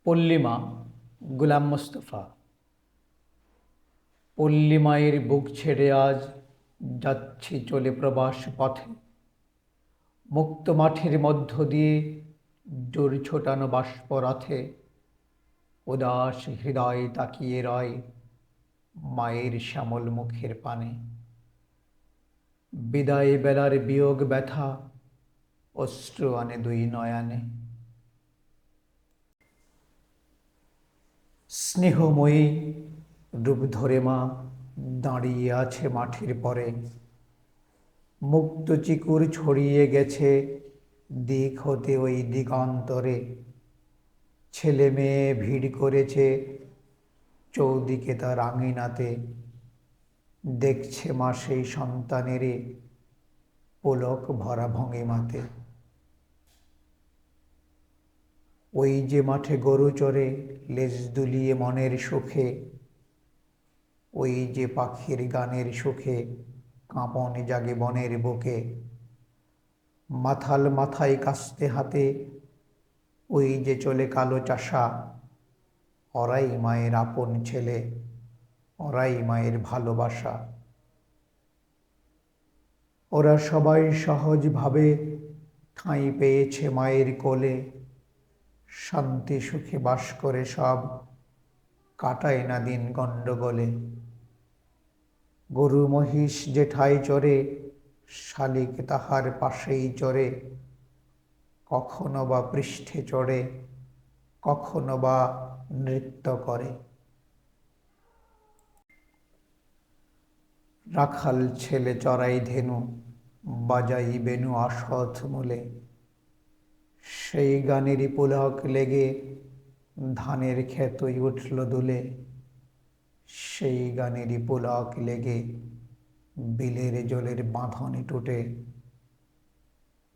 পল্লীমা গোলাম মোস্তফা। পল্লী মায়ের বুক ছেড়ে আজ যাচ্ছি চলে প্রবাস পথে। মুক্ত মাঠের মধ্য দিয়ে জোর ছোটানো বাষ্পরথে উদাস হৃদয় তাকিয়ে রয় মায়ের শ্যামল মুখের পানে। বিদায় বেলার বিয়োগ ব্যথা অশ্রু আনে দুই নয়নে। স্নেহময়ী রূপ ধরে মা দাঁড়িয়ে আছে মাঠের পরে। মুক্ত চিকুর ছড়িয়ে গেছে দিক হতে ওই দিগন্তরে। ছেলে মেয়ে ভিড় করেছে চৌদিকে তার আঙিনাতে। দেখছে মা সেই সন্তানেরে পুলক ভরা ভঙ্গিমাতে। ওই যে মাঠে গরু চরে লেজ দুলিয়ে মনের সুখে। ওই যে পাখির গানের সুখে কাঁপন জাগে বনের বুকে। মাথাল মাথায় কাস্তে হাতে ওই যে চলে কালো চাষা। ওরাই মায়ের আপন ছেলে, ওরাই মায়ের ভালোবাসা। ওরা সবাই সহজভাবে ঠাঁই পেয়েছে মায়ের কোলে। শান্তি সুখে বাস করে সব, কাটায় না দিন গণ্ডগোলে। গরু মহিষ যেঠায় চরে শালিক তাহার পাশেই চরে। কখনো বা পৃষ্ঠে চড়ে, কখনো বা নৃত্য করে। রাখাল ছেলে চড়াই ধেনু, বাজাই বেনু আসত মূলে। সেই গানেরই পুলক লেগে ধানের ক্ষেতই উঠল দুলে। সেই গানেরই পুলক লেগে বিলের জলের বাঁধনে টুটে।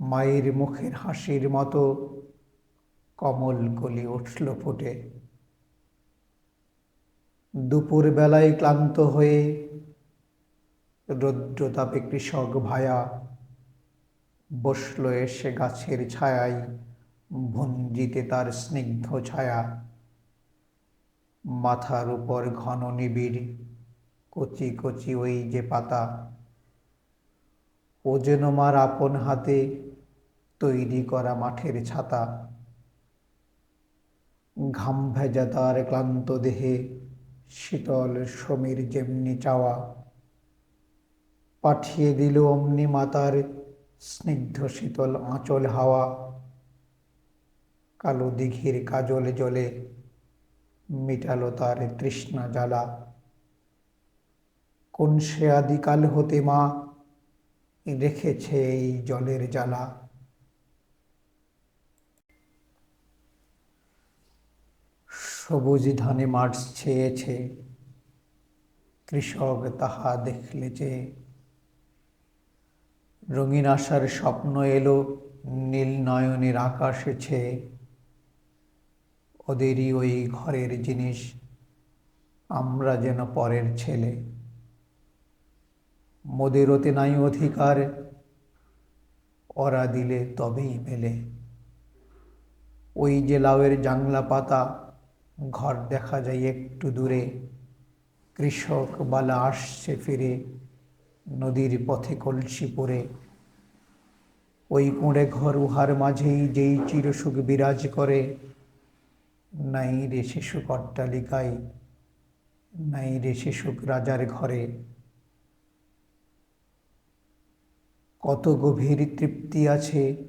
মায়ের মুখের হাসির মতো কমল কলি উঠল ফুটে। দুপুর বেলায় ক্লান্ত হয়ে রৌদ্রতাপে কৃষক ভায়া বসল এসে গাছের ছায়ায় ভুঞ্জিতে তার স্নিগ্ধ ছায়া। মাথার উপর ঘন নিবিড় কচি কচি ওই যে পাতা। ও যেন মার আপন হাতে তৈরি করা মাঠের ছাতা। ঘাম ভেজা তার ক্লান্ত দেহে শীতল সমীর যেমনি চাওয়া। পাঠিয়ে দিল অমনি মাতার স্নিগ্ধ শীতল আঁচল হাওয়া। কালো দিঘির কাজলে জলে মিটালো তার তৃষ্ণা জ্বালা। কোন সে আদিকাল হতে মা রেখেছে এই জলের জ্বালা। সবুজ ধানে মাঠ ছেয়েছে, কৃষক তাহা দেখলে যে। রঙিন আশার স্বপ্ন এলো নীল নয়নের আকাশে ছেয়ে। ওদেরই ওই ঘরের জিনিস, আমরা যেন পরের ছেলে। মোদের ওতে নাই অধিকার, ওরা দিলে তবেই মেলে। ওই যে লাউয়ের জাংলা পাতা, ঘর দেখা যায় একটু দূরে। কৃষক বালা আসছে ফিরে নদীর পথে কলসি পরে। ওই কুঁড়ে ঘর উহার মাঝেই যেই চিরসুখ বিরাজ করে। নাই রে শিশুক অট্টালিকায়, নাই রে শিশুক রাজার ঘরে। কত গভীর তৃপ্তি আছে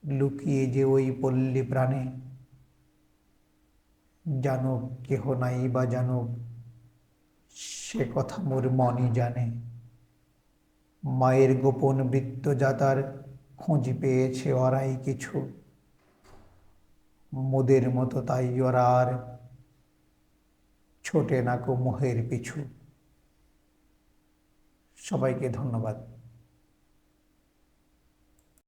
লুকিয়ে যে ওই পল্লী প্রাণে। জানুক কেহ নাই বা জানুক, সে কথা মোর মনই জানে। মায়ের গোপন বৃত্তজাতার খোঁজ পেয়েছে ওরাই কিছু। মোদের মতো তাই ওরা আর ছোটে না কো মোহের পিছু। সবাইকে ধন্যবাদ।